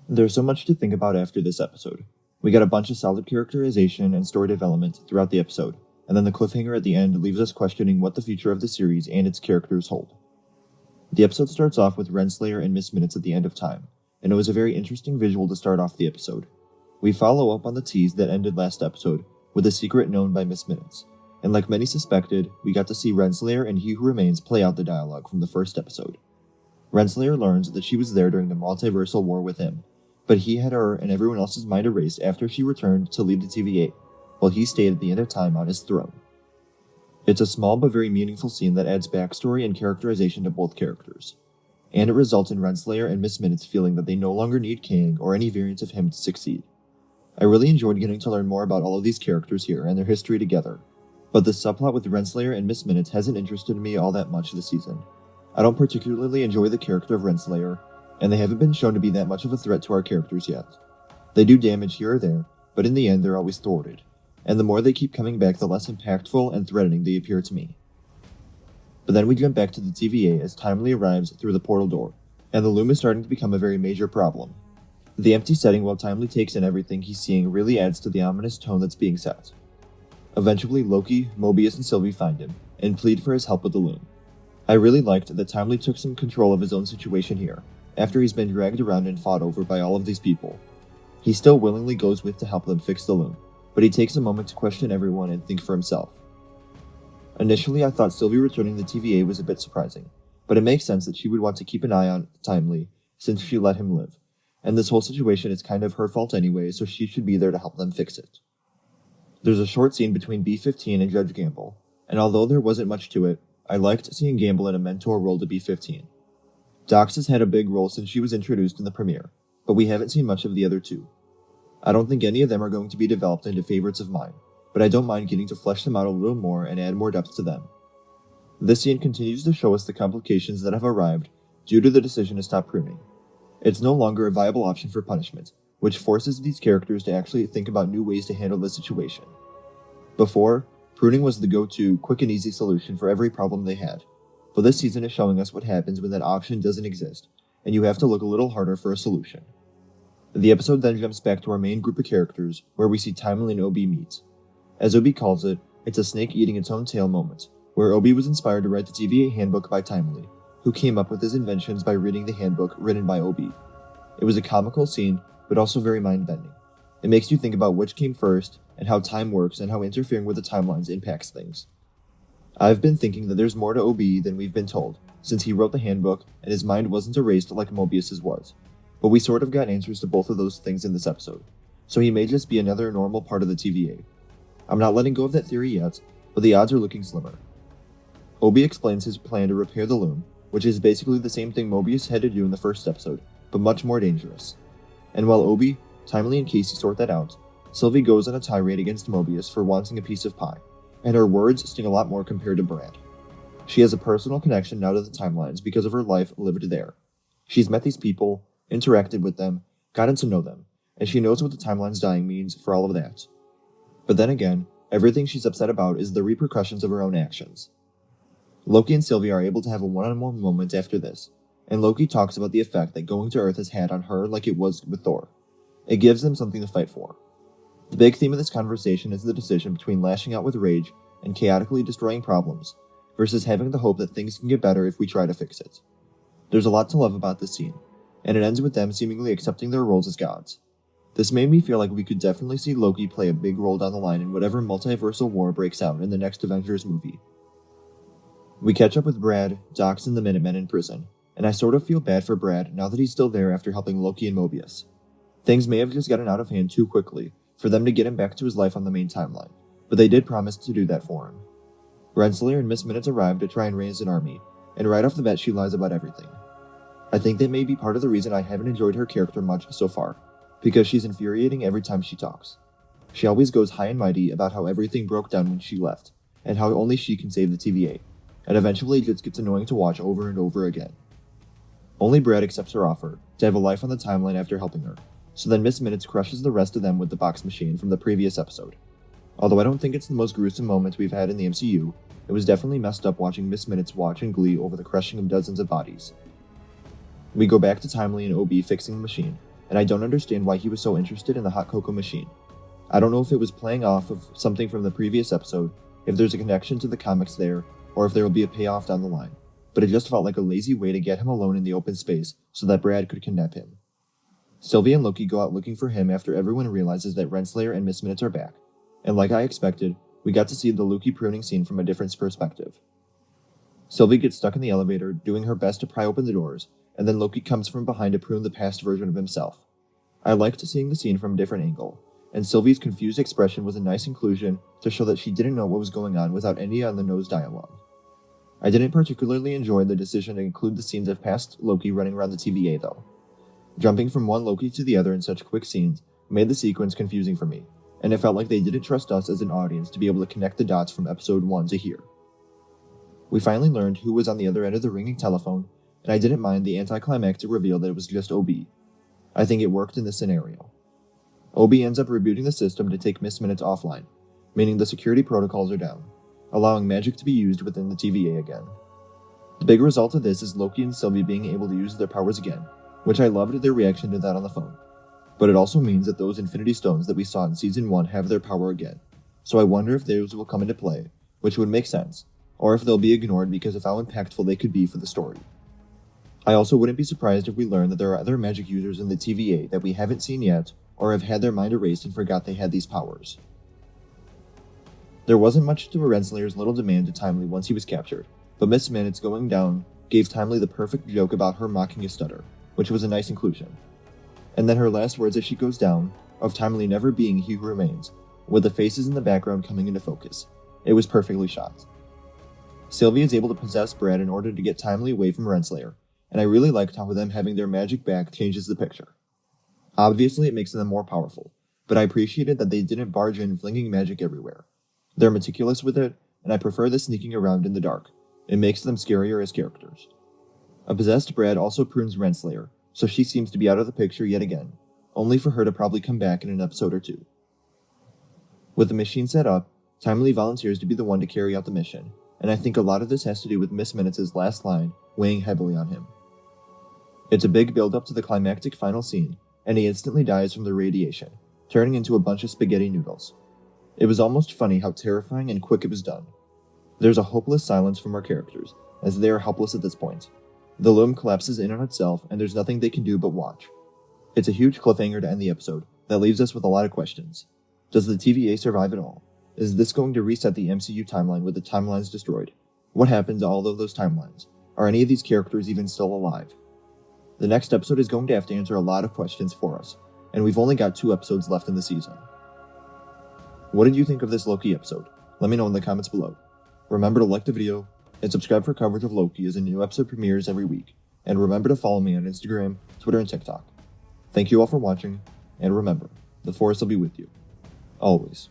There's so much to think about after this episode. We got a bunch of solid characterization and story development throughout the episode, and then the cliffhanger at the end leaves us questioning what the future of the series and its characters hold. The episode starts off with Renslayer and Miss Minutes at the end of time, and it was a very interesting visual to start off the episode. We follow up on the tease that ended last episode with a secret known by Miss Minutes, and like many suspected, we got to see Renslayer and He Who Remains play out the dialogue from the first episode. Renslayer learns that she was there during the multiversal war with him, but he had her and everyone else's mind erased after she returned to lead the TVA, while he stayed at the end of time on his throne. It's a small but very meaningful scene that adds backstory and characterization to both characters, and it results in Renslayer and Miss Minutes feeling that they no longer need Kang or any variant of him to succeed. I really enjoyed getting to learn more about all of these characters here and their history together, but the subplot with Renslayer and Miss Minutes hasn't interested me all that much this season. I don't particularly enjoy the character of Renslayer, and they haven't been shown to be that much of a threat to our characters yet. They do damage here or there, but in the end they're always thwarted, and the more they keep coming back the less impactful and threatening they appear to me. But then we jump back to the TVA as Timely arrives through the portal door, and the loom is starting to become a very major problem. The empty setting while Timely takes in everything he's seeing really adds to the ominous tone that's being set. Eventually Loki, Mobius, and Sylvie find him, and plead for his help with the loom. I really liked that Timely took some control of his own situation here, after he's been dragged around and fought over by all of these people. He still willingly goes with to help them fix the loom, but he takes a moment to question everyone and think for himself. Initially I thought Sylvie returning the TVA was a bit surprising, but it makes sense that she would want to keep an eye on Timely since she let him live, and this whole situation is kind of her fault anyway, so she should be there to help them fix it. There's a short scene between B-15 and Judge Gamble, and although there wasn't much to it, I liked seeing Gamble in a mentor role to B-15. Dox has had a big role since she was introduced in the premiere, but we haven't seen much of the other two. I don't think any of them are going to be developed into favorites of mine, but I don't mind getting to flesh them out a little more and add more depth to them. This scene continues to show us the complications that have arrived due to the decision to stop pruning. It's no longer a viable option for punishment, which forces these characters to actually think about new ways to handle the situation. Before, pruning was the go-to, quick and easy solution for every problem they had, but this season is showing us what happens when that option doesn't exist, and you have to look a little harder for a solution. The episode then jumps back to our main group of characters, where we see Timely and Obi meet. As Obi calls it, it's a snake eating its own tail moment, where Obi was inspired to write the TVA handbook by Timely, who came up with his inventions by reading the handbook written by Obi. It was a comical scene, but also very mind-bending. It makes you think about which came first, and how time works and how interfering with the timelines impacts things. I've been thinking that there's more to OB than we've been told, since he wrote the handbook and his mind wasn't erased like Mobius's was. But we sort of got answers to both of those things in this episode, so he may just be another normal part of the TVA. I'm not letting go of that theory yet, but the odds are looking slimmer. OB explains his plan to repair the loom, which is basically the same thing Mobius had to do in the first episode, but much more dangerous. And while Obi, Timely, and Casey sort that out, Sylvie goes on a tirade against Mobius for wanting a piece of pie, and her words sting a lot more compared to Brad. She has a personal connection now to the timelines because of her life lived there. She's met these people, interacted with them, gotten to know them, and she knows what the timeline's dying means for all of that. But then again, everything she's upset about is the repercussions of her own actions. Loki and Sylvie are able to have a one-on-one moment after this, and Loki talks about the effect that going to Earth has had on her like it was with Thor. It gives them something to fight for. The big theme of this conversation is the decision between lashing out with rage and chaotically destroying problems, versus having the hope that things can get better if we try to fix it. There's a lot to love about this scene, and it ends with them seemingly accepting their roles as gods. This made me feel like we could definitely see Loki play a big role down the line in whatever multiversal war breaks out in the next Avengers movie. We catch up with Brad, Dox, and the Minutemen in prison, and I sort of feel bad for Brad now that he's still there after helping Loki and Mobius. Things may have just gotten out of hand too quickly for them to get him back to his life on the main timeline, but they did promise to do that for him. Renslayer and Miss Minutes arrive to try and raise an army, and right off the bat she lies about everything. I think that may be part of the reason I haven't enjoyed her character much so far, because she's infuriating every time she talks. She always goes high and mighty about how everything broke down when she left, and how only she can save the TVA, and eventually it just gets annoying to watch over and over again. Only Brad accepts her offer to have a life on the timeline after helping her, so then Miss Minutes crushes the rest of them with the box machine from the previous episode. Although I don't think it's the most gruesome moment we've had in the MCU, it was definitely messed up watching Miss Minutes watch in glee over the crushing of dozens of bodies. We go back to Timely and OB fixing the machine, and I don't understand why he was so interested in the hot cocoa machine. I don't know if it was playing off of something from the previous episode, if there's a connection to the comics there, or if there will be a payoff down the line, but it just felt like a lazy way to get him alone in the open space so that Brad could kidnap him. Sylvie and Loki go out looking for him after everyone realizes that Renslayer and Miss Minutes are back, and like I expected, we got to see the Loki pruning scene from a different perspective. Sylvie gets stuck in the elevator, doing her best to pry open the doors, and then Loki comes from behind to prune the past version of himself. I liked seeing the scene from a different angle, and Sylvie's confused expression was a nice inclusion to show that she didn't know what was going on without any on-the-nose dialogue. I didn't particularly enjoy the decision to include the scenes of past Loki running around the TVA though. Jumping from one Loki to the other in such quick scenes made the sequence confusing for me, and it felt like they didn't trust us as an audience to be able to connect the dots from episode 1 to here. We finally learned who was on the other end of the ringing telephone, and I didn't mind the anticlimactic reveal that it was just OB. I think it worked in this scenario. OB ends up rebooting the system to take Miss Minutes offline, meaning the security protocols are down, allowing magic to be used within the TVA again. The big result of this is Loki and Sylvie being able to use their powers again, which I loved their reaction to that on the phone. But it also means that those Infinity Stones that we saw in Season 1 have their power again, so I wonder if those will come into play, which would make sense, or if they'll be ignored because of how impactful they could be for the story. I also wouldn't be surprised if we learn that there are other magic users in the TVA that we haven't seen yet, or have had their mind erased and forgot they had these powers. There wasn't much to Renslayer's little demand to Timely once he was captured, but Miss Minutes going down gave Timely the perfect joke about her mocking his stutter, which was a nice inclusion. And then her last words as she goes down, of Timely never being he who remains, with the faces in the background coming into focus. It was perfectly shot. Sylvie is able to possess Brad in order to get Timely away from Renslayer, and I really liked how them having their magic back changes the picture. Obviously it makes them more powerful, but I appreciated that they didn't barge in flinging magic everywhere. They're meticulous with it, and I prefer the sneaking around in the dark. It makes them scarier as characters. A possessed Brad also prunes Renslayer, so she seems to be out of the picture yet again, only for her to probably come back in an episode or two. With the machine set up, Timely volunteers to be the one to carry out the mission, and I think a lot of this has to do with Miss Minutes' last line weighing heavily on him. It's a big build-up to the climactic final scene, and he instantly dies from the radiation, turning into a bunch of spaghetti noodles. It was almost funny how terrifying and quick it was done. There's a hopeless silence from our characters, as they are helpless at this point. The loom collapses in on itself, and there's nothing they can do but watch. It's a huge cliffhanger to end the episode that leaves us with a lot of questions. Does the TVA survive at all? Is this going to reset the MCU timeline with the timelines destroyed? What happened to all of those timelines? Are any of these characters even still alive? The next episode is going to have to answer a lot of questions for us, and we've only got 2 episodes left in the season. What did you think of this Loki episode? Let me know in the comments below. Remember to like the video, and subscribe for coverage of Loki as a new episode premieres every week, and remember to follow me on Instagram, Twitter, and TikTok. Thank you all for watching, and remember, the Force will be with you. Always.